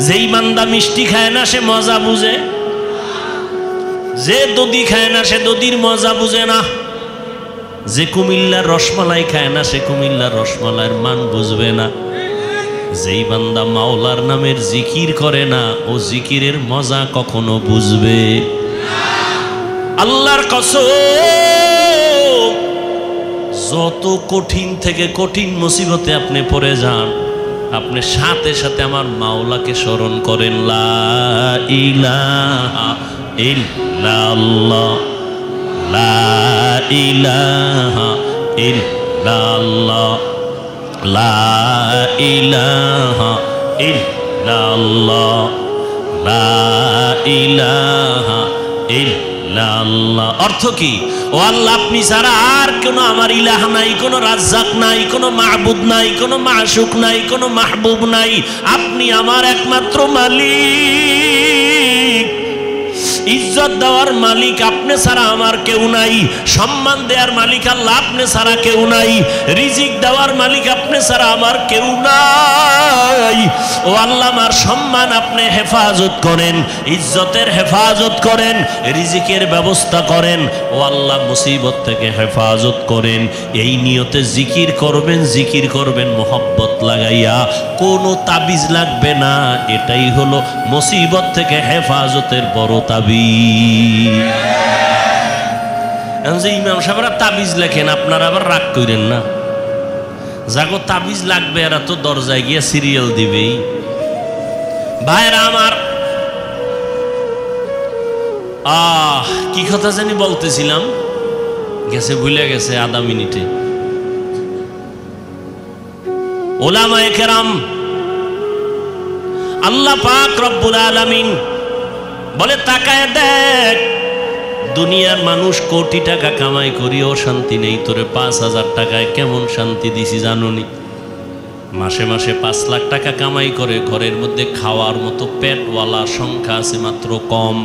যেই বান্দা মিষ্টি খায় না সে মজা বুঝে, যে দধি খায় না সে দধির মজা বুঝে না, যে কুমিল্লার রসমালাই খায় না সে কুমিল্লার রসমালাইয়ের মান বুঝবে না। যেই বান্দা মাওলার নামের জিকির করে না ও জিকিরের মজা কখনো বুঝবে। আল্লাহর কসম, যত কঠিন থেকে কঠিন মুসিবতে আপনি পড়ে যান, আপনি সাথে সাথে আমার মাওলাকে স্মরণ করেন, লা ইলাহা ইল্লাল্লাহ, লা ইলাহা ইল্লাল্লাহ, লা ইলাহা ইল্লাল্লাহ, লা ইলাহা ইল্লাল্লাহ। অর্থ কি? ও আল্লাহ, আপনি ছাড়া আর কোনো আমার ইলাহ নাই, কোনো রাজ্জাক নাই, কোনো মাহবুদ নাই, কোনো মাশুক নাই, কোনো মাহবুব নাই। আপনি আমার একমাত্র মালিক। ইজ্জত দেওয়ার মালিক আপনি ছাড়া আমার কেউ নাই, সম্মান দেওয়ার মালিক আল্লাহ আপনি ছাড়া কেউ নাই, রিজিক দেওয়ার মালিক আপনি ছাড়া আমার কেউ নাই। ও আল্লাহ, আমার সম্মান আপনি হেফাজত করেন, ইজ্জতের হেফাজত করেন, রিজিকের ব্যবস্থা করেন। ও আল্লাহ, মুসিবত থেকে হেফাজত করেন। এই নিয়তে জিকির করবেন, জিকির করবেন মোহব্বত লাগাইয়া, কোনো তাবিজ লাগবে না। এটাই হলো মুসিবত থেকে হেফাজতের বড় তাবিজ। ইমাম সাহেবরা তাবিজ লেখেন, আপনারা আবার রাগ করেন না। যাগো তাবিজ লাগবে এরা তো দরজায় গিয়ে সিরিয়াল দিবেই। ভাইরা আমার, কি কথা জানি বলতেছিলাম, গেছে, ভুলে গেছে আধা মিনিটে। ওলামায়ে কেরাম, আল্লাহ পাক রব্বুল আলামিন বলে, তাকায় দেখ, দুনিয়ার মানুষ কোটি টাকা কামাই করিও শান্তি নেই, তোরে ৫,০০০ টাকায় কেমন শান্তি দিছি জানোনি? মাসে মাসে ৫ লাখ টাকা কামাই করে, ঘরের মধ্যে খাওয়ার মতো পেটওয়ালা সংখ্যা আছে মাত্র কম।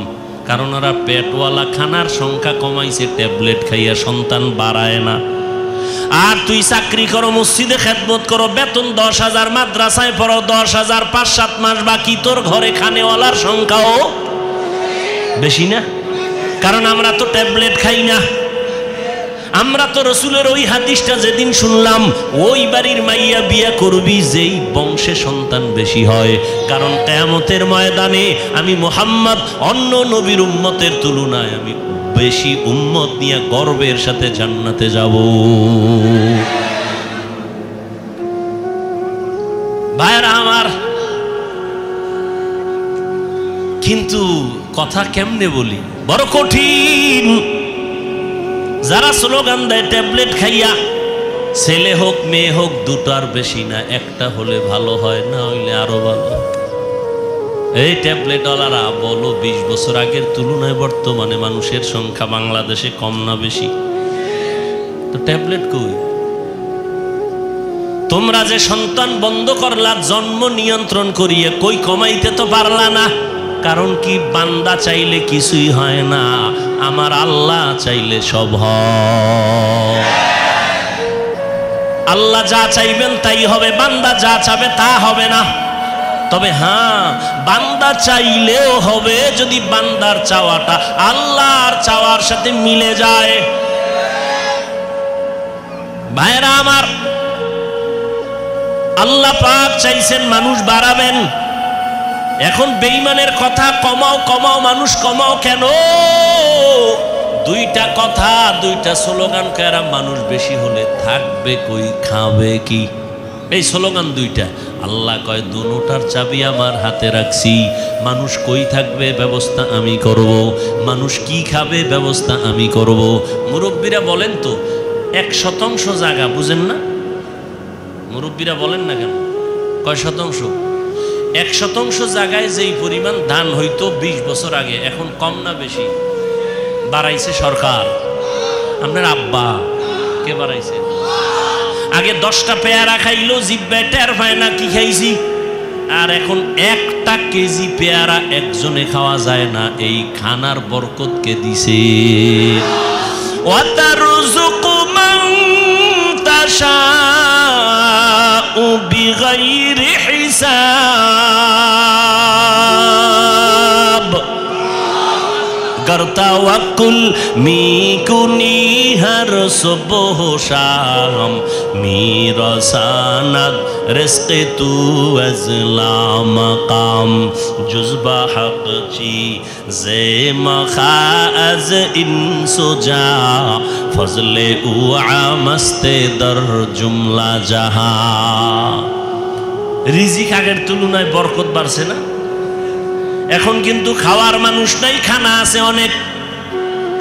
কারণ ওরা পেটওয়ালা খানার সংখ্যা কমাইছে, ট্যাবলেট খাইয়া সন্তান বাড়ায় না। আর তুই চাকরি করো, মসজিদে খেদমত করো, বেতন ১০,০০০, মাদ্রাসায় পড়ো ১০,০০০, ৫-৭ মাস বাকি, তোর ঘরে খানেওয়ালার সংখ্যাও বেশি না। কারণ আমরা তো ট্যাবলেট খাই না। আমরা তো রসুলের ওই হাদিসটা যেদিন শুনলাম, ওই বাড়ির মাইয়া বিয়া করবি যেই বংশে সন্তান বেশি হয়। কারণ কিয়ামতের ময়দানে আমি মুহাম্মদ অন্য নবীর উম্মতের তুলনায় আমি বেশি উম্মত নিয়ে গর্বের সাথে জান্নাতে যাব। ভাইরা আমার, কিন্তু কথা কেমনে বলি, বড় কঠিন। যারা স্লোগান দেয় ট্যাবলেট খাইয়া, ছেলে হোক মেয়ে হোক দুটার বেশি না, একটা হলে ভালো হয়, না হইলে আরো ভালো। এই ট্যাবলেটওয়ালারা বলো, ২০ বছর আগের তুলনায় বর্তমানে মানুষের সংখ্যা বাংলাদেশে কম না বেশি? তো ট্যাবলেট কই? তোমরা যে সন্তান বন্ধ করলা জন্ম নিয়ন্ত্রণ করিয়ে, কই কমাইতে তো পারলা না। কারণ কি? বান্দা চাইলে কিছুই হয় না, আমার আল্লাহ চাইলে সব হয়। আল্লাহ যা চাইবেন তাই হবে, বান্দা যা চাবে তা হবে না। তবে হ্যাঁ, বান্দা চাইলেও হবে যদি বান্দার চাওয়াটা আল্লাহর চাওয়ার সাথে মিলে যায়। ভাইরা আমার, আল্লাহ পাক চাইছেন মানুষ বাড়াবেন। এখন বেঈমানের কথা, কমাও কমাও, মানুষ কমাও কেন? দুইটা কথা, দুইটা স্লোগান করা, মানুষ বেশি হলে থাকবে কই, খাবে কি? এই স্লোগান দুইটা। আল্লাহ কয়, দুটার চাবি আমার হাতে রাখছি। মানুষ কই থাকবে ব্যবস্থা আমি করব, মানুষ কি খাবে ব্যবস্থা আমি করব। মুরব্বীরা বলেন তো, ১% জায়গা বুঝেন না? মুরব্বীরা বলেন না কেন? কয় শতাংশ? ১% জায়গায় যেই পরিমাণ ধান হইতো ২০ বছর আগে, এখন কম না বেশি? বাড়াইছে সরকার। আপনার আব্বা কে বাড়াইছে? আগে 10টা পেয়ারা খাইলো, জিব্বায় টের পায় না কি খাইছি। আর এখন 1টা কেজি পেয়ারা একজনে খাওয়া যায় না। এই খানার বরকত কে দিছে? ওয়াতারযুকু মান তাশাউ বিগাইরি হিসাব। तवक्कुल मीकुनी हर सुबह शाम मीरा सानद रिस्क तू अज़ला मकाम जुज़्बा हक़ ची ज़े मखाअज़ इंसुजा फज़ले उआ मस्ते दर जुमला जहा। রিজিক আগের তুলনায় বরকত বাড়ছে না? এখন কিন্তু খাওয়ার মানুষ নাই, খানা আছে অনেক,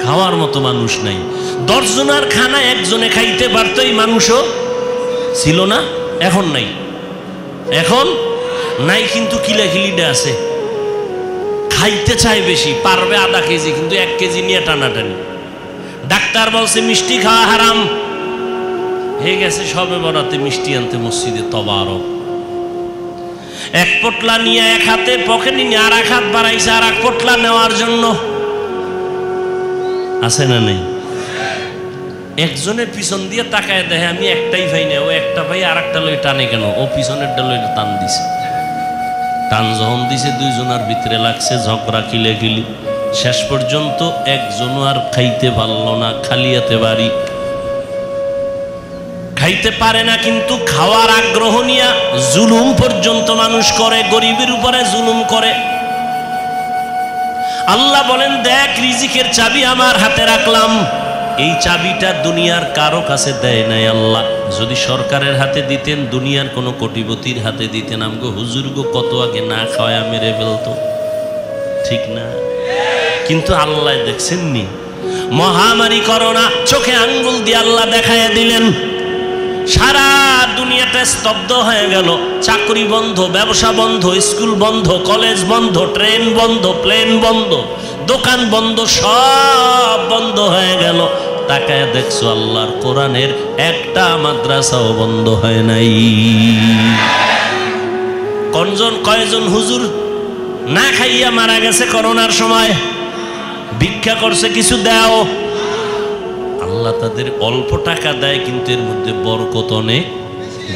খাওয়ার মতো মানুষ নাই। 10 জনের খানা একজনে খাইতে পারতো, এই মানুষও ছিল না, এখন নাই। এখন নাই কিন্তু কিলাকিলিটা আছে, খাইতে চায় বেশি, পারবে আধা কেজি কিন্তু 1 কেজি নিয়ে টানাটানি। ডাক্তার বলছে মিষ্টি খাওয়া হারাম, হয়ে গেছে সবে বরাতে মিষ্টি আনতে মসজিদে তবারক। এক পোটলা নিয়ে এক হাতে পকেটে নিয়ে আর এক হাত বাড়াইছে আর এক পোটলা নেওয়ার জন্য। আছে না নেই? একজনের পিছন দিয়ে তাকায় দেখে আমি একটাই ভাই না, ও একটা ভাই আর একটা লই টানে কেন, ও পিছনের ডাল টান দিছে। টান যখন দিছে 2 জনের ভিতরে লাগছে ঝগড়া কিলাকিলি, শেষ পর্যন্ত একজনও আর খাইতে পারল না, খালি হাতে বাড়ি। খাইতে পারে না কিন্তু খাওয়ার আগ্রহ নিয়ে জুলুম পর্যন্ত মানুষ করে, গরিবের উপরে জুলুম করে। আল্লাহ বলেন দেখ রিজিকের চাবি আমার হাতে রাখলাম, এই চাবিটা দুনিয়ার কারো কাছে দেয় নাই আল্লাহ। যদি সরকারের হাতে দিতেন, দুনিয়ার কোনো কোটিপতির হাতে দিতেন, আমগো হুজুর গো কত আগে না খাওয়া মেরে ফেলতো, ঠিক না? কিন্তু আল্লাহ দেখছেন নি, মহামারী করোনা চোখে আঙ্গুল দিয়ে আল্লাহ দেখাইয়া দিলেন, সারা দুনিয়াটা স্তব্ধ হয়ে গেল। চাকরি বন্ধ, ব্যবসা বন্ধ, স্কুল বন্ধ, কলেজ বন্ধ, ট্রেন বন্ধ, প্লেন বন্ধ, দোকান বন্ধ, সব বন্ধ হয়ে গেল। তাকায় দেখছো আল্লাহর কোরআনের একটা মাদ্রাসাও বন্ধ হয় নাই। কয়জন হুজুর না খাইয়া মারা গেছে করোনার সময়, ভিক্ষা করছে কিছু দাও। আল্লাহ তাদের অল্প টাকা দেয় কিন্তু এর মধ্যে বরকত অনেক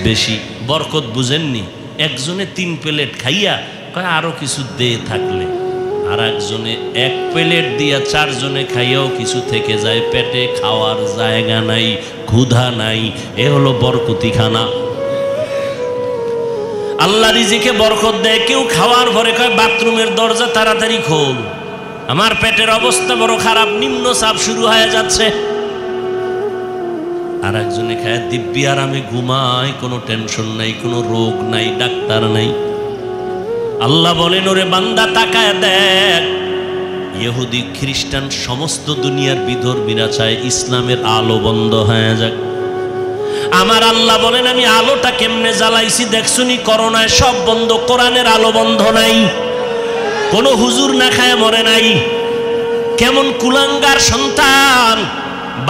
বেশি। বরকত বুঝেননি? একজনে 3 প্লেট খাইয়া কয় আরো কিছু দে থাকলে, আর একজনে 1 প্লেট দিয়া 4 জনে খাইয়াও কিছু থেকে যায়, পেটে খাওয়ার জায়গা নাই, ক্ষুধা নাই। এ হলো বরকতি খানা। আল্লাহ রিজিকে বরকত দেয়। কেউ খাওয়ার পরে কয় বাথরুমের দরজা তাড়াতাড়ি খোল, আমার পেটের অবস্থা বড় খারাপ, নিম্ন চাপ শুরু হয়ে যাচ্ছে। আর একজনে খায় দিব্যি আরামে ঘুমায়, কোনো টেনশন নাই, কোনো রোগ নাই, ডাক্তার নাই। আল্লাহ বলেন ওরে বান্দা তাকায় দেখ, ইহুদি খ্রিস্টান সমস্ত দুনিয়ার বিধর্মীরা চায় ইসলামের আলো বন্ধ হয়ে যাক। আমার আল্লাহ বলেন আমি আলোটা কেমনে জ্বালাইছি দেখছুনি? করোনায় সব বন্ধ, কোরআনের আলো বন্ধ নাই, কোনো হুজুর না খায় মরে নাই। কেমন কুলাঙ্গার সন্তান,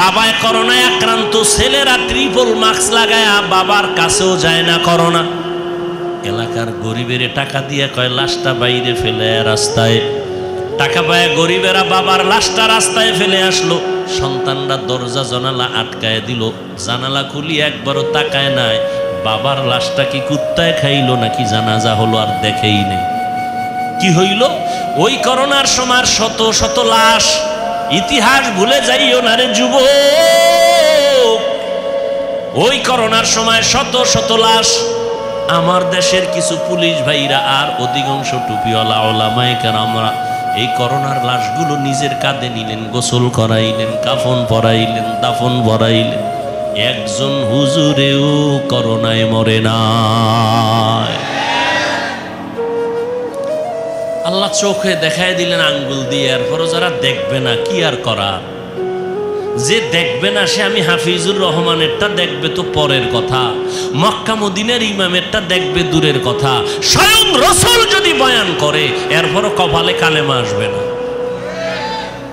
বাবায় করোনায় আক্রান্ত, ছেলেরা ট্রিপল মাস্ক লাগায়া বাবার কাছেও যায় না করোনা। এলাকার গরিবের টাকা দিয়ে কয় লাশটা বাইরে ফেলে রাস্তায়, টাকা পায় গরিবেরা বাবার লাশটা রাস্তায় ফেলে আসলো। সন্তানরা দরজা জানালা আটকায় দিল, জানালা খুলি একবারও তাকায় নাই বাবার লাশটা কি কুত্তায় খাইলো নাকি জানাজা হলো, আর দেখেই নেই। কি হইল? ওই করোনার সময় শত শত লাশ। ইতিহাস ভুলে যাইও না রে যুবক, ওই করোনার সময় শত শত লাশ। আমার দেশের কিছু পুলিশ ভাইরা আর অধিকাংশ টুপিওয়ালা ওলামায়ে কেরামরা এই করোনার লাশগুলো নিজের কাঁধে নিলেন, গোসল করাইলেন, কাফন পরাইলেন, দাফন ভরাইলেন। একজন হুজুরেও করোনায় মরে না। আল্লাহ চোখে দেখায় দিলেন আঙ্গুল দিয়ে। এরপরও যারা দেখবে না কি আর করা, যে দেখবে না সে আমি হাফিজুর রহমানেরটা দেখবে তো পরের কথা, মক্কা মদিনার ইমামেরটা দেখবে দূরের কথা। স্বয়ং রাসূল যদি বয়ান করে এরপরও কপালে কালেমা আসবে না।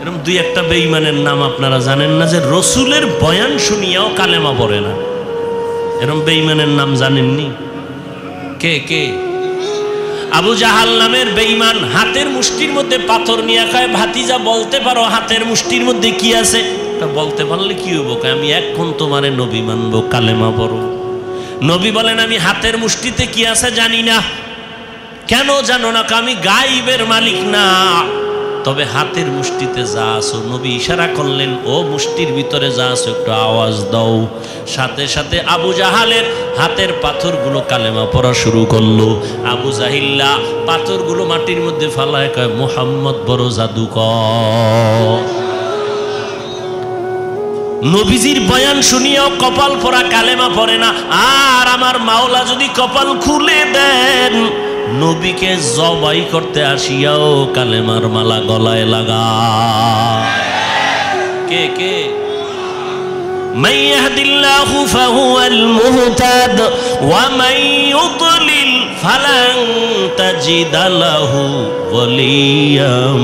এরকম 2-1টা বেঈমানের নাম আপনারা জানেন না, যে রাসূলের বয়ান শুনিয়াও কালেমা পড়ে না। এরকম বেঈমানের নাম জানেননি? কে কে? আবু জাহাল নামের বেঈমান হাতের মুষ্টির মধ্যে পাথর নিয়ে কয় ভাতিজা বলতে পারো হাতের মুষ্টির মধ্যে কি আছে? বলতে পারলে কি হইব? আমি এখন তোমারে নবী মানবো, কালেমা পড়ো। নবী বলেন আমি হাতের মুষ্টিতে কি আছে জানি না। কেন জানো না? আমি গায়েবের মালিক না, তবে হাতের মুষ্টিতে যা আছো, নবী ইশারা করলেন ও মুষ্টির ভিতরে যা আছো একটু আওয়াজ দাও। সাথে সাথে আবু জাহালের হাতের পাথরগুলো কালেমা পড়া শুরু করলো। আবু জাহিল্লা পাথরগুলো মাটির মধ্যে ফালায় কয় মুহাম্মদ বড় জাদুকর। নবীজির বয়ান শুনিয়াও কপাল পরা কালেমা পড়ে না। আর আমার মাওলা যদি কপাল খুলে দেন, নবীকে জবাই করতে আসিয়াও কালেমার মালা গলায় লাগা। কে কে? মান ইয়াহদিল্লাহু ফাহুয়াল মুহতাদ ওয়া মান ইউদ্লিল ফালান তাজিদা লাহু ওয়ালিয়াম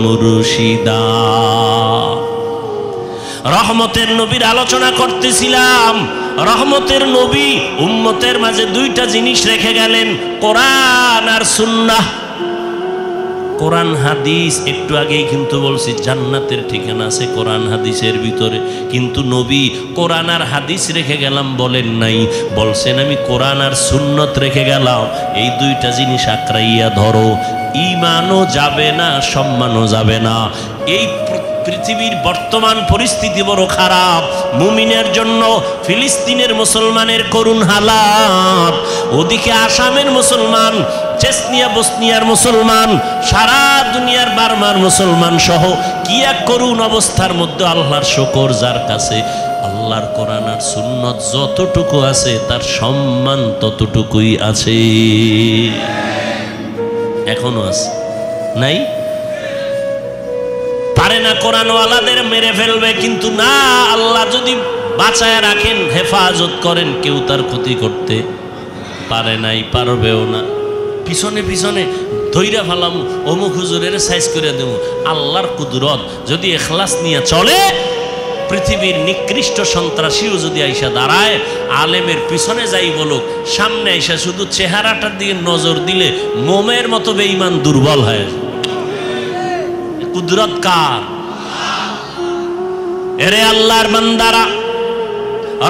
মুরশিদা। রহমতের নবীর আলোচনা করতেছিলাম। রহমতের নবী উম্মতের মাঝে দুইটা জিনিস রেখে গেলেন, কোরআন আর সুন্নাহ। কোরআন হাদিস একটু আগেই কিন্তু বলছি জান্নাতের ঠিকানা আছে কোরআন হাদিসের ভিতরে, কিন্তু নবী কোরআন আর হাদিস রেখে গেলাম বলেন নাই, বলছেন আমি কোরআন আর সুন্নত রেখে গেলাম। এই দুইটা জিনিস আঁকড়াইয়া ধরো, ঈমানও যাবে না, সম্মানও যাবে না। এই পৃথিবীর বর্তমান পরিস্থিতি বড় খারাপ। মুমিনের জন্য ফিলিস্তিনের মুসলমানের করুণ হালাত, ওদিকে আসামের মুসলমান, চেচনিয়া বসনিয়ার মুসলমান, সারা দুনিয়ার বার্মার মুসলমান সহ কি এক করুণ অবস্থার মধ্যে। আল্লাহর শুকর যার কাছে আল্লাহর কোরআন আর সুন্নত যতটুকু আছে তার সম্মান ততটুকুই আছে, এখনো আছে। নাই পারে না কোরআনওয়ালাদের মেরে ফেলবে, কিন্তু না, আল্লাহ যদি বাঁচায় রাখেন, হেফাজত করেন, কেউ তার ক্ষতি করতে পারে নাই, পারবেও না। পিছনে পিছনে ধৈরা ফেলাম, অমুক হুজুরের সাইজ করে দেব। আল্লাহর কুদরত যদি এখলাস নিয়ে চলে, পৃথিবীর নিকৃষ্ট সন্ত্রাসীও যদি আইসা দাঁড়ায়, আলেমের পিছনে যাই বলুক, সামনে আইসা শুধু চেহারাটার দিকে নজর দিলে মোমের মতো বেঈমান দুর্বল হয়। কুদরত কার? এরে আল্লাহর বান্দারা,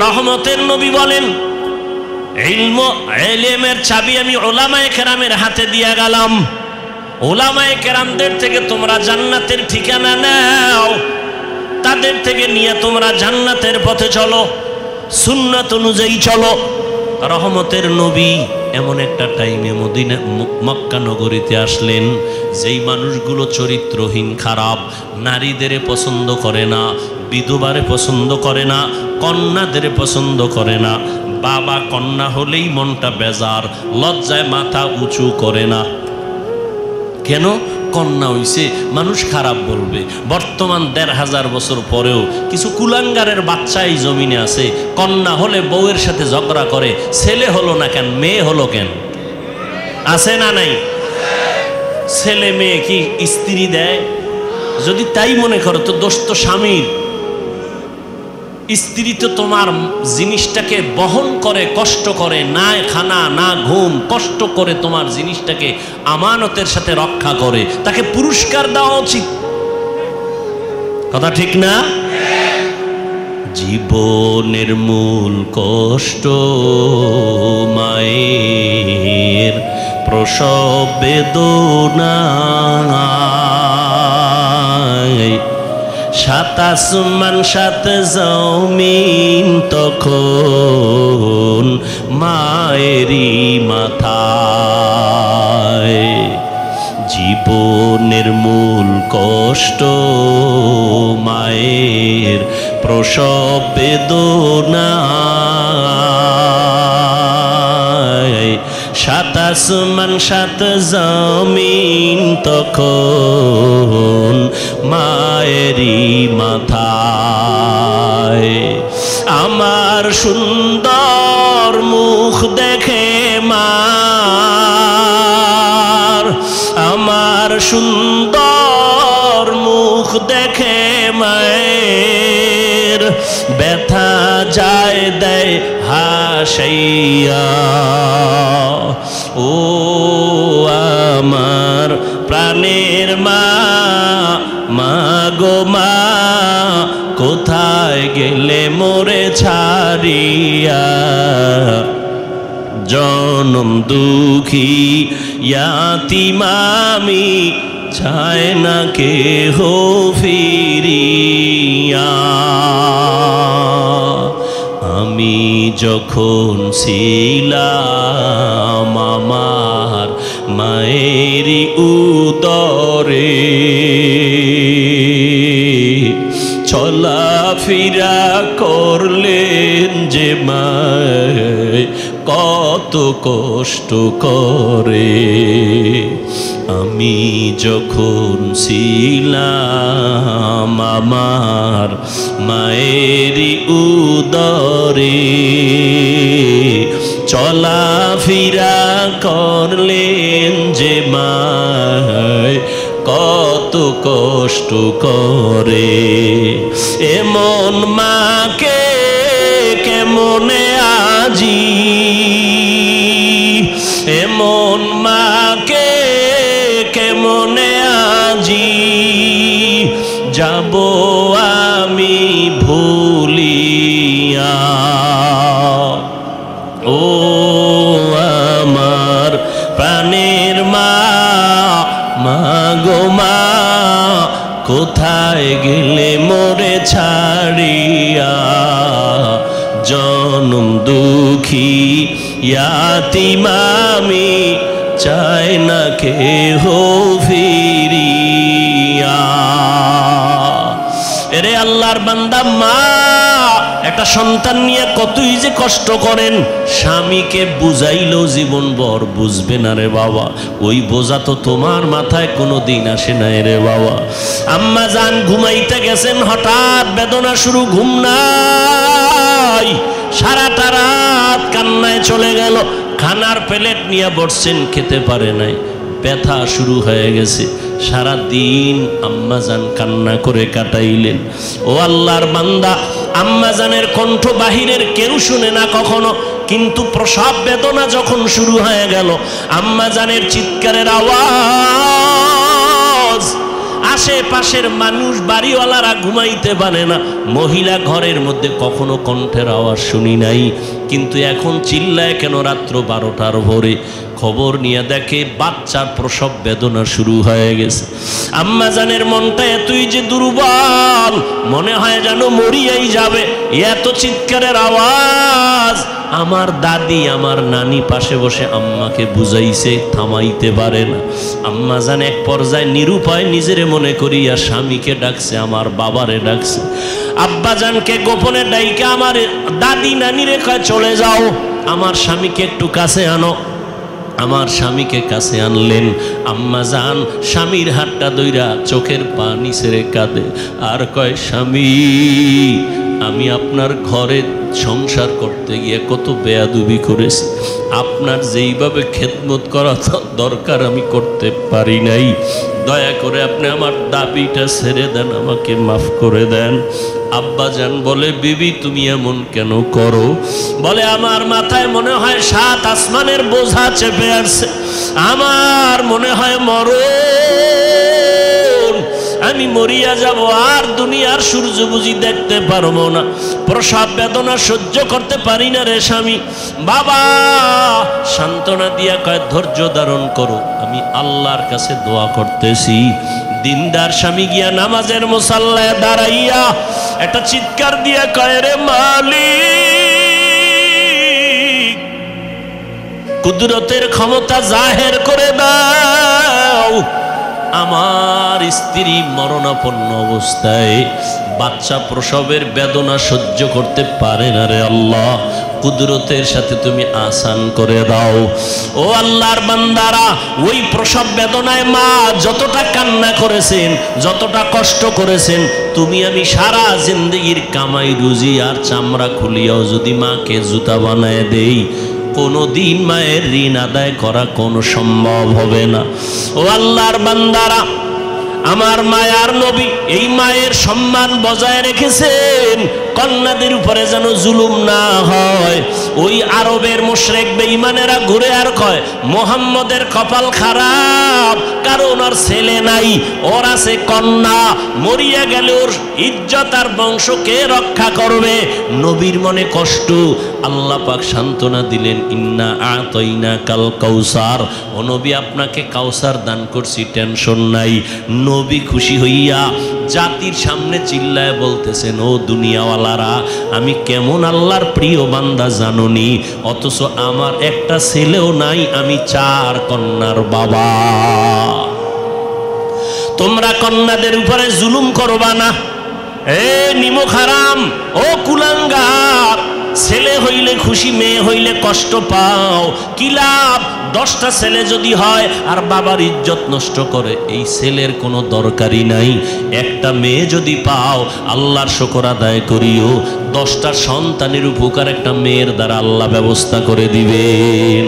রহমতের নবী বলেন ইলমের চাবি আমি উলামায়ে কেরামের হাতে দিয়া গেলাম। উলামায়ে কেরামদের থেকে তোমরা জান্নাতের ঠিকানা নাও, তাদের থেকে নিয়ে তোমরা জান্নাতের পথে চলো, সুন্নাত অনুযায়ী চলো। রহমতের নবী এমন একটা টাইমে মদিনা মক্কা নগরীতে আসলেন, যেই মানুষগুলো চরিত্রহীন, খারাপ, নারীদের পছন্দ করে না, বিধবারে পছন্দ করে না, কন্যাদের পছন্দ করে না, বাবা কন্যা হলেই মনটা বেজার, লজ্জায় মাথা উঁচু করে না। কেন? কন্যা হইছে, মানুষ খারাপ বলবে। বর্তমান ১৫০০ বছর পরেও কিছু কুলাঙ্গারের বাচ্চা এই জমিনে আছে, কন্যা হলে বউয়ের সাথে ঝগড়া করে, ছেলে হলো না কেন, মেয়ে হলো কেন? আছে না নাই? ছেলে মেয়ে কি স্ত্রী দেয়? যদি তাই মনে করো তো দোষ তো স্বামীর। স্ত্রী তো তোমার জিনিসটাকে বহন করে, কষ্ট করে, না খানা না ঘুম, কষ্ট করে তোমার জিনিসটাকে আমানতের সাথে রক্ষা করে, তাকে পুরস্কার দেওয়া উচিত। কথা ঠিক না? জীবনের মূল কষ্ট মায়ের প্রসব বেদনা, সাত আসমান সাত জমিন তখন মায়েরই মাথায়। জীবনের মূল কষ্ট মায়ের প্রসব বেদনা, সাত আসমান সাত জমিন তখন মায়েরই মাথায়। আমার সুন্দর মুখ দেখে মার, আমার সুন্দর মুখ দেখে মায়ের ব্যথা যায় দেয় হাসাইয়া। ও আমার প্রাণের মা, মা গো মা, কোথায় গেলে মোরে ছাড়িয়া? জনম দুঃখী ইয়াতীম আমি, চায় না কেহ ফিরিয়া। আমি যখন ছিলাম আমার মায়েরই উদরে, চলাফেরা করলেন যে মায় কত কষ্ট করে। আমি যখন ছিলাম আমার মায়েরই উদরে, চলাফেরা করলেন যে মায় কত কষ্ট করে। এমন মাকে কেমনে আজি, এমন মাকে কেমনে আজি যাব আমি ভুলিয়া। ও আমার প্রাণের মা, মা গো মা, কোথায় গেলে মোরে ছাড়িয়া। জনম দুঃখী ইয়াতীম আমি, চাই না কেহ ফিরিয়া। এরে আল্লাহর বান্দা, মা একটা সন্তান নিয়ে কতই যে কষ্ট করেন, স্বামীকে বুঝাইলেও জীবন ভর বুঝবে না রে বাবা। ওই বোঝা তো তোমার মাথায় কোনো দিন আসে না রে বাবা। আম্মা জান ঘুমাইতে গেছেন, হঠাৎ বেদনা শুরু, ঘুম নাই, সারাটা রাত কান্নায় চলে গেল। খানার প্লেট নিয়ে বসছেন, খেতে পারে নাই, ব্যথা শুরু হয়ে গেছে। সারা দিন আম্মাজান কান্না করে কাটাইলেন। ও আল্লাহর বান্দা, আম্মাজানের কণ্ঠ বাহিরের কেউ শুনে না কখনো, কিন্তু প্রসব বেদনা যখন শুরু হয়ে গেল, আম্মাজানের চিৎকারের আওয়াজ, আশেপাশের মানুষ বাড়িওয়ালারা ঘুমাইতে পারে না। মহিলা ঘরের মধ্যে কখনো কণ্ঠের আওয়াজ শুনি নাই, কিন্তু এখন চিল্লায় কেন রাত্র 12টার ভোরে। খবর নিয়ে দেখে বাচ্চার প্রসব বেদনা শুরু হয়ে গেছে। আম্মাজানের মনটা এতই যে দুর্বল, মনে হয় যেন মরিয়াই যাবে, এত চিৎকারের আওয়াজ। আমার দাদি, আমার নানি পাশে বসে আম্মাকে বুঝাইছে, থামাইতে পারে না। আম্মাজান এক পর্যায়ে নিরুপায় নিজের মনে করিয়া স্বামীকে ডাকছে, আমার বাবারে ডাকছে। আব্বাজানকে গোপনে ডাইকা আমার দাদি নানিরে কয়, চলে যাও, আমার স্বামীকে একটু কাছে আনো। আমার স্বামীকে কাছে আনলেন। আম্মাজান স্বামীর হাতটা ধইরা চোখের পানি ছেড়ে কাঁদে আর কয়, স্বামী, আমি আপনার ঘরে সংসার করতে গিয়ে কত বেয়াদবি করেছি, আপনার যেইভাবে খেদমত করা দরকার আমি করতে পারি নাই। দয়া করে আপনি আমার দাবিটা ছেড়ে দেন, আমাকে মাফ করে দেন। আব্বাজান বলে, বিবি তুমি এমন কেন করো? বলে, আমার মাথায় মনে হয় 7 আসমানের বোঝা চেপে আসছে, আমার মনে হয় মরণ, আমি মরিয়া যাব, আর দুনিয়ার সূর্য বুঝি দেখতে পারবো না। প্রসব বেদনা সহ্য করতে পারি না রে স্বামী। বাবা সান্ত্বনা দিয়া কয়, ধৈর্য ধারণ করো, আমি আল্লাহর কাছে দোয়া করতেছি। দিনদার স্বামী গিয়া নামাজের মুসাল্লায় দাঁড়াইয়া একটা চিৎকার দিয়া কয়, রে মালিক, কুদরতের ক্ষমতা জাহের করে দাও। আমার স্ত্রী মরণাপন্ন অবস্থায় বাচ্চা প্রসবের বেদনা সহ্য করতে পারে না রে আল্লাহ, কুদরতের সাথে তুমি আসান করে দাও। ও আল্লাহর বান্দারা, ওই প্রসব বেদনায় মা যতটা কান্না করেছেন, যতটা কষ্ট করেছেন, তুমি আমি সারা জিন্দগির কামাই রুজি আর চামড়া খুলিয়াও যদি মাকে জুতা বানায় দেই, কোনো দিন মায়ের ঋণ আদায় করা কোনো সম্ভব হবে না। ও আল্লাহর বান্দারা, আমার মায়ার নবী এই মায়ের সম্মান বজায় রেখেছেন, কন্যাদের উপরে যেন জুলুম না হয়। ওই আরবের মুশরিক বেঈমানেরা ঘুরে আর কয়, মুহাম্মদের কপাল খারাপ, কারণ ওনার ছেলে নাই, ওর আছে কন্যা, মরিয়া গেলে ওর ইজ্জত আর বংশকে রক্ষা করবে। নবীর মনে কষ্ট, আল্লাহ পাক সান্ত্বনা দিলেন, ইন্না আতাইনা কাল কাউসার, ও নবী আপনাকে কাউসার দান করছি, টেনশন নাই। নবী খুশি হইয়া জাতির সামনে চিল্লায় বলতেছেন, ও দুনিয়াওয়ালারা, আমি কেমন আল্লাহর প্রিয় বান্দা জাননি, অথচ আমার একটা ছেলেও নাই, আমি 4 কন্যার বাবা। তোমরা কন্যাদের উপরে জুলুম করবা না, এ নিমক হারাম, ও কুলাঙ্গার, ছেলে হইলে খুশি, মেয়ে হইলে কষ্ট পাও, কি লাভ? 10টা ছেলে যদি হয় আর বাবার ইজ্জত নষ্ট করে, এই ছেলের কোনো দরকারই নাই। একটা মেয়ে যদি পাও, আল্লাহর শুকর আদায় করিও, 10টা সন্তানের উপকার একটা মেয়ের দ্বারা আল্লাহ ব্যবস্থা করে দিবেন।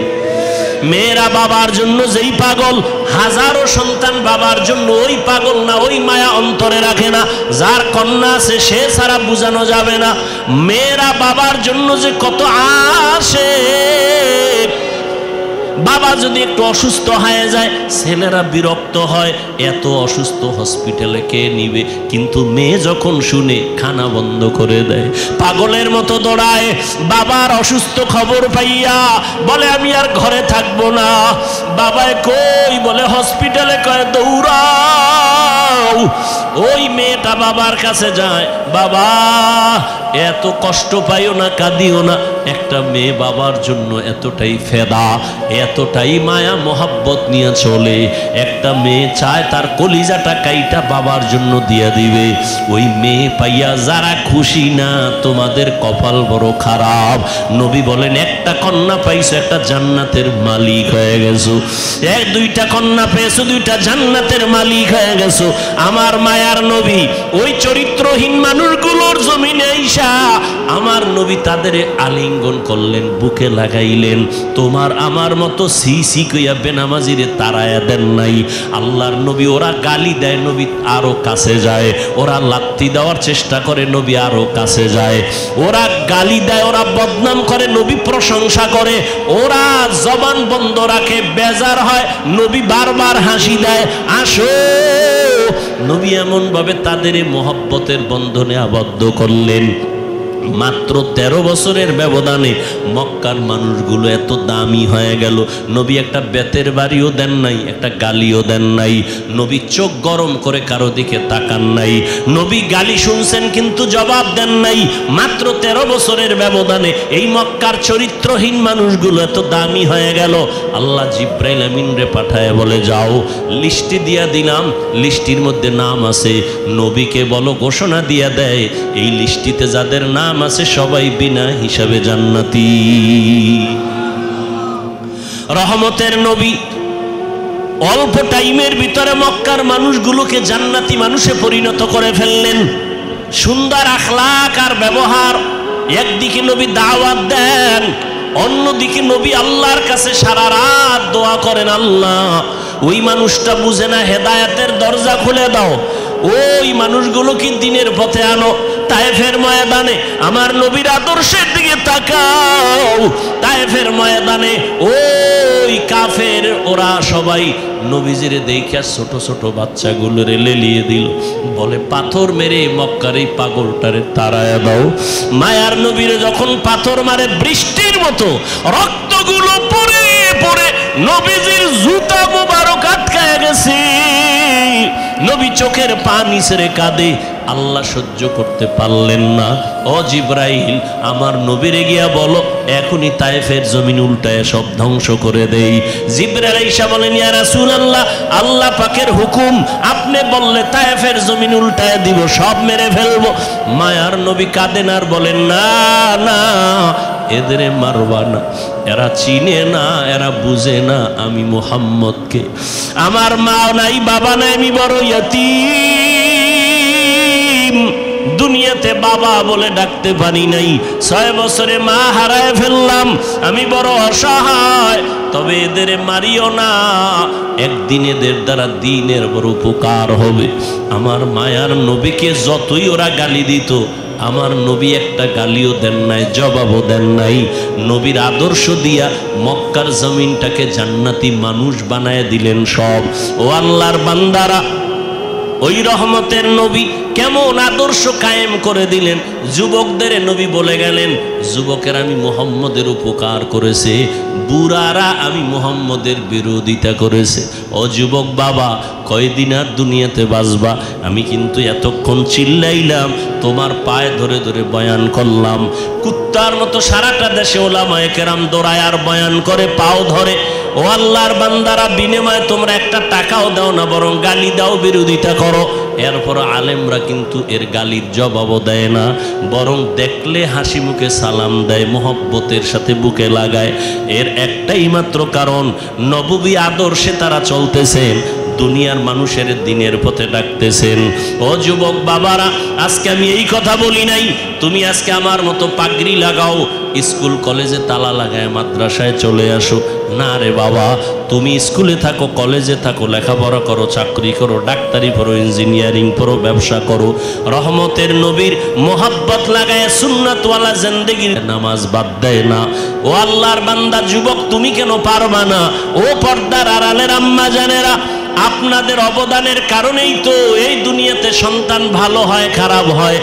মেয়েরা বাবার জন্য যেই পাগল, হাজারো সন্তান বাবার জন্য ওই পাগল না, ওই মায়া অন্তরে রাখে না। যার কন্যা আছে সে ছাড়া বোঝানো যাবে না। মেয়েরা বাবার জন্য যে কত আসে, বাবা যদি একটু অসুস্থ হয়ে যায় ছেলেরা বিরক্ত হয়, এত অসুস্থ হসপিটালে কে নিবে? কিন্তু মেয়ে যখন শুনে খানা বন্ধ করে দেয়, পাগলের মতো দৌড়ায়। বাবার অসুস্থ খবর পাইয়া বলে, আমি আর ঘরে থাকবো না। বাবায় কই? বলে হসপিটালে। কয় দৌড়াও। ওই মেয়েটা বাবার কাছে যায়, বাবা এত কষ্ট পাইও না, কাঁদিও না। একটা মেয়ে বাবার জন্য এতটাই ফেদা, এতটাই মায়া মোহাব্বত নিয়ে চলে। একটা মেয়ে চায় তার কলিজাটা কাইটা বাবার জন্য দিয়ে দিবে। ওই মেয়ে পাইয়া যারা খুশি না, তোমাদের কপাল বড় খারাপ। নবী বলেন, একটা কন্যা পাইছো, একটা জান্নাতের মালিক হয়ে গেছো। 2টা কন্যা পেয়েছো, 2টা জান্নাতের মালিক হয়ে গেছো। আমার মায়ার নবী ওই চরিত্রহীন মানুষগুলোর জমিনে আইসা আমার নবী তাদের আলিঙ্গন করলেন, বুকে লাগাইলেন। তোমার আমার মতো সি কইয়া বেনামাজিরে তাড়ায়া দেন নাই। আল্লাহর নবী, ওরা গালি দেয়, নবী আরো কাছে যায়। ওরা লাত্তি দেওয়ার চেষ্টা করে, নবী আরো কাছে যায়। ওরা গালি দেয়, ওরা বদনাম করে, নবী প্রশংসা করে। ওরা জবান বন্ধ রাখে, বেজার হয়, নবী বারবার হাসি দেয়, আসো। নবী এমন ভাবে তাদের মহব্বতের বন্ধনে আবদ্ধ করলেন। মাত্র 13 বছরের ব্যবধানে মক্কার মানুষগুলো এত দামি হয়ে গেল। নবী একটা বেতের বাড়িও দেন নাই, একটা গালিও দেন নাই। নবী চোখ গরম করে কারো দিকে তাকান নাই। নবী গালি শুনছেন কিন্তু জবাব দেন নাই। মাত্র 13 বছরের ব্যবধানে এই মক্কার চরিত্রহীন মানুষগুলো এত দামি হয়ে গেল। আল্লাহ জিব্রাইল আমিন রে পাঠায় বলে, যাও লিস্টি দিয়া দিলাম, লিস্টির মধ্যে নাম আছে, নবীকে বলো ঘোষণা দিয়া দেয়, এই লিস্টিতে যাদের নাম আছে সবাই বিনা হিসাবে জান্নাতি। রহমতের নবী অল্প টাইমের ভিতরে মক্কার মানুষগুলোকে জান্নাতি মানুষে পরিণত করে ফেললেন। সুন্দর আখলাক আর ব্যবহার। একদিকে নবী দাওয়াত দেন, অন্যদিকে নবী আল্লাহর কাছে সারা রাত দোয়া করেন, আল্লাহ ওই মানুষটা বুঝে না, হেদায়েতের দরজা খুলে দাও, ওই মানুষগুলোকে দিনের পথে আনো। তায়েফের ময়দানে আমার নবীর আদর্শের দিকে তাকাও। তায়েফের ময়দানে ওই কাফের ওরা সবাই নবীজিরে দেখিয়া ছোট ছোট বাচ্চাগুলোরে লেলিয়ে দিল, বলে পাথর মেরে মক্কার এই পাগলটারে তাড়ায়া দাও। মায়ার নবীরে যখন পাথর মারে বৃষ্টির মতো রক্তগুলো পড়ে পড়ে নবীজির জুতা মুবারক আটকায় গেছে। নবী চোখের পানি ছেড়ে কাঁদে। আল্লাহ সহ্য করতে পারলেন না। ও জিব্রাইল, আমার নবীরে গিয়া বলো এখনই তায়েফের জমিন উল্টায় সব ধ্বংস করে দেই। জিব্রাইল আইসা বলেন, ইয়া রাসূলুল্লাহ, আল্লাহ পাকের হুকুম, আপনি বললে তায়েফের জমিন উল্টায় দিব, সব মেরে ফেলবো। মায়ার নবী কাঁদেন আর বলেন, না না, এদের মারবা না, এরা চিনে না, এরা বুঝে না আমি মুহাম্মদকে। আমার মা নাই, বাবা নাই, আমি বড় ইয়াতীম, দুনিয়াতে বাবা বলে ডাকতে পারি নাই। 6 বছরে মা হারায় ফেললাম, আমি বড় অসহায়। তবে এদের মারিও না, একদিন এদের দ্বারা দিনের বড় উপকার হবে। আমার মায়ার নবীকে যতই ওরা গালি দিত, আমার নবী একটা গালিও দেন নাই, জবাবও দেন নাই। নবীর আদর্শ দিয়া মক্কার জমিনটাকে জান্নাতি মানুষ বানায় দিলেন সব। ও আল্লাহর বান্দারা, ওই রহমতের নবী কেমন আদর্শ কায়েম করে দিলেন। যুবকদের নবী বলে গেলেন, যুবকের আমি মুহাম্মদের উপকার করেছে, বুড়ারা আমি মুহাম্মদের বিরোধিতা করেছে। ও যুবক বাবা, কয়দিন আর দুনিয়াতে বাঁচবা? আমি কিন্তু এতক্ষণ চিল্লাইলাম, তোমার পায়ে ধরে ধরে বয়ান করলাম। কুত্তার মতো সারাটা দেশে ওলামায়ে কেরাম দৌড়ায় আর বয়ান করে পাও ধরে। ও আল্লাহর বান্দারা, বিনিময়ে তোমরা একটা টাকাও দাও না, বরং গালি দাও, বিরোধিতা করো। এরপর আলেমরা কিন্তু এর গালির জবাবও দেয় না, বরং দেখলে হাসি মুখে সালাম দেয়, মোহব্বতের সাথে বুকে লাগায়। এর একটাই মাত্র কারণ, নববী আদর্শে তারা চলতেছেন, দুনিয়ার মানুষের দিনের পথে ডাকতেছেন। ও যুবক বাবারা, আজকে আমি এই কথা বলি নাই তুমি আজকে আমার মতো পাগড়ি লাগাও, স্কুল কলেজে তালা লাগায় মাদ্রাসায় চলে আসো। না রে বাবা, তুমি স্কুলে থাকো, কলেজে থাকো, লেখাপড়া করো, চাকরি করো, ডাক্তারি পড়ো, ইঞ্জিনিয়ারিং পড়ো, ব্যবসা করো, রহমতের নবীর মোহাব্বত লাগায় সুন্নাতওয়ালা জিন্দেগির নামাজ বাদ দেয় না। ও আল্লাহর বান্দা যুবক, তুমি কেন পারবা না? ও পর্দার আড়ালের আম্মা জানেরা, আপনাদের অবদানের কারণেই তো এই দুনিয়াতে সন্তান ভালো হয়, খারাপ হয়।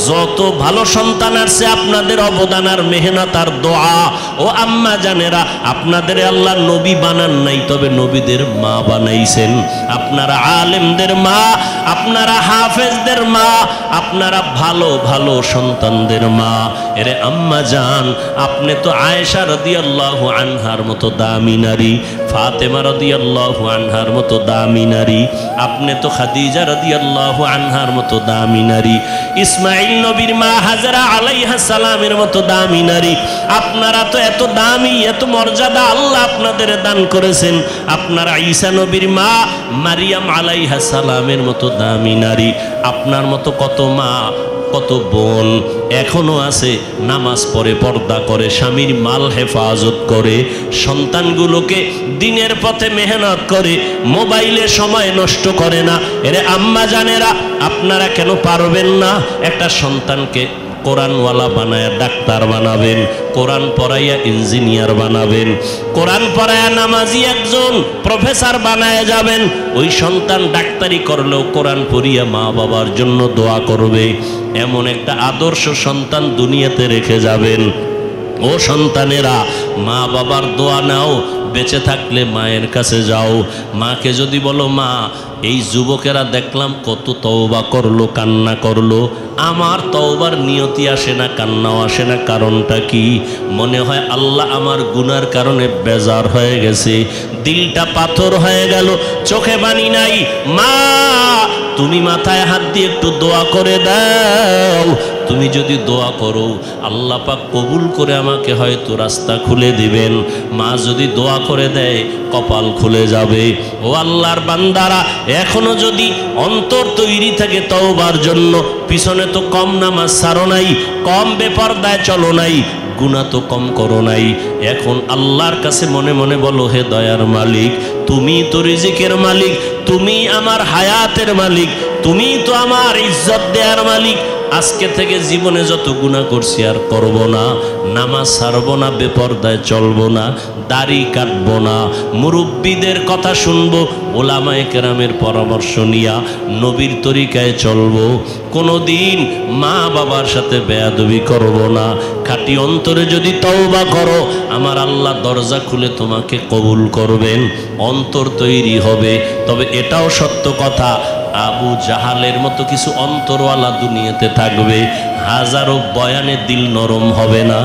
যত ভালো সন্তান আসছে আপনাদের অবদান আর মেহনত আর দোয়া। ও আম্মা জানেরা, আপনাদের আল্লাহ নবী বানান নাই, তবে নবীদের মা বানাইছেন। আপনারা আলেমদের মা, আপনারা হাফেজদের মা, আপনারা ভালো ভালো সন্তানদের মা। এরে আম্মা জান, আপনি তো আয়েশা রাদিয়াল্লাহু আনহার মতো দামি নারী, ফাতেমা রাদিয়াল্লাহু আনহার মতো দামি নারী, আপনি তো খাদিজা রাদিয়াল্লাহু আনহার মতো দামি নারী, ইসমাইল নবীর মা হাজরা আলাইহা সালামের মতো দামি নারী। আপনারা তো এত দামি, এত মর্যাদা আল্লাহ আপনাদের দান করেছেন। আপনারা ঈসা নবীর মা মারিয়াম আলাইহা সালামের মতো দামি নারী। আপনার মতো কত মা, কত বোন এখনো আছে, নামাজ পড়ে, পর্দা করে, স্বামীর মাল হেফাজত করে, সন্তানগুলোকে দিনের পথে মেহনত করে, মোবাইলে সময় নষ্ট করে না। এরে আম্মা জানেরা, আপনারা কেন পারবেন না? একটা সন্তানকে কোরআনওয়ালা বানায় ডাক্তার বানাবেন, কোরআন পড়াইয়া ইঞ্জিনিয়ার বানাবেন, কোরআন পড়াইয়া নামাজি একজন প্রফেসর বানায় যাবেন। ওই সন্তান ডাক্তারি করলেও কোরআন পড়িয়া মা বাবার জন্য দোয়া করবে। এমন একটা আদর্শ সন্তান দুনিয়াতে রেখে যাবেন। ও সন্তানেরা, মা বাবার দোয়া নাও, বেঁচে থাকলে মায়ের কাছে যাও। মাকে যদি বলো, মা এই যুবকেরা দেখলাম কত তওবা করলো, কান্না করলো, আমার তওবার নিয়তি আসে না, কান্নাও আসে না, কারণটা কি? মনে হয় আল্লাহ আমার গুনার কারণে বেজার হয়ে গেছে, দিলটা পাথর হয়ে গেল, চোখে পানি নাই। মা, তুমি মাথায় হাত দিয়ে একটু দোয়া করে দাও। তুমি যদি দোয়া করো, আল্লাহ পাক কবুল করে আমাকে হয়তো রাস্তা খুলে দিবেন। মা যদি দোয়া করে দেয়, কপাল খুলে যাবে। ও আল্লাহর বান্দারা, এখনো যদি অন্তর তৈরি থাকে তওবার জন্য, পিছনে তো কম নামাজ ছাড়ো নাই, কম বেপরদায় চলো নাই, গুনাহ তো কম করো নাই। এখন আল্লাহর কাছে মনে মনে বলো, হে দয়ার মালিক, তুমি তো রিজিকের মালিক, তুমি আমার হায়াতের মালিক, তুমি তো আমার ইজ্জত দেওয়ার মালিক। আজকে থেকে জীবনে যত গুনাহ করছি আর করব না, নামাজ ছাড়বো না, বেপরদায় চলবো না, দাড়ি কাটবো না, মুরব্বীদের কথা শুনবো, ওলামায়ে কেরামের পরামর্শ নিয়া নবীর তরিকায় চলবো। কোনোদিন মা বাবার সাথে বেয়াদবি করব না। খাঁটি অন্তরে যদি তওবা করো, আমার আল্লাহ দরজা খুলে তোমাকে কবুল করবেন, অন্তর তৈরি হবে। তবে এটাও সত্য কথা, আবু জাহালের মতো কিছু অন্তরওয়ালা দুনিয়াতে থাকবে, হাজারো বয়ানে দিল নরম হবে না,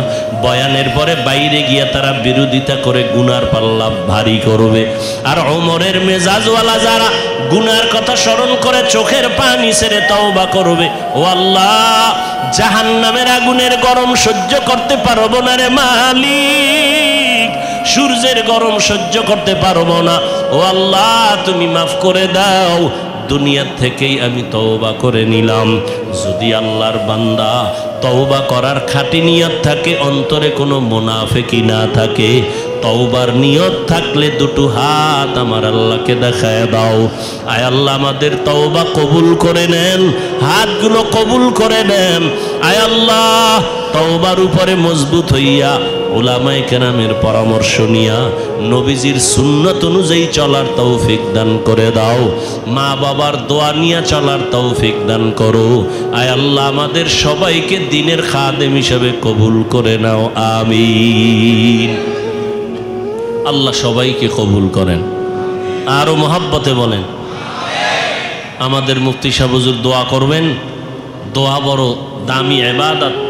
বয়ানের পরে বাইরে গিয়া তারা বিরোধিতা করে গুনার পাল্লা ভারী করবে। আর ওমরের মেজাজওয়ালা যারা গুনার কথা স্মরণ করে চোখের পানি ছেড়ে তওবা করবে, ও আল্লাহ, জাহান্নামের আগুনের গরম সহ্য করতে পারবো না রে মালিক, সূর্যের গরম সহ্য করতে পারবো না, ও আল্লাহ তুমি মাফ করে দাও, দুনিয়া থেকেই আমি তওবা করে নিলাম। যদি আল্লাহর বান্দা তওবা করার খাঁটি নিয়ত থাকে, অন্তরে কোনো মুনাফিকি না থাকে। তওবার নিয়ত থাকলে দুটো হাত আমার আল্লাহকে দেখায় দাও। আয় আল্লাহ আমাদের তওবা কবুল করে নেন, হাতগুলো কবুল করে নেন। আয় আল্লাহ তওবার উপরে মজবুত হইয়া উলামায়ে কেরামের পরামর্শ নিয়া নবীজির সুন্নত অনুযায়ী চলার তৌফিক দান করে দাও। মা বাবার দোয়া নিয়ে চলার তৌফিক দান করো। আয় আল্লাহ আমাদের সবাইকে দ্বীনের খাদেম হিসেবে কবুল করে নাও, আমিন। আল্লাহ সবাইকে কবুল করেন। আরো মহব্বতে বলেন। আমাদের মুফতি সাহেব হুজুর দোয়া করবেন। দোয়া বড় দামি ইবাদত।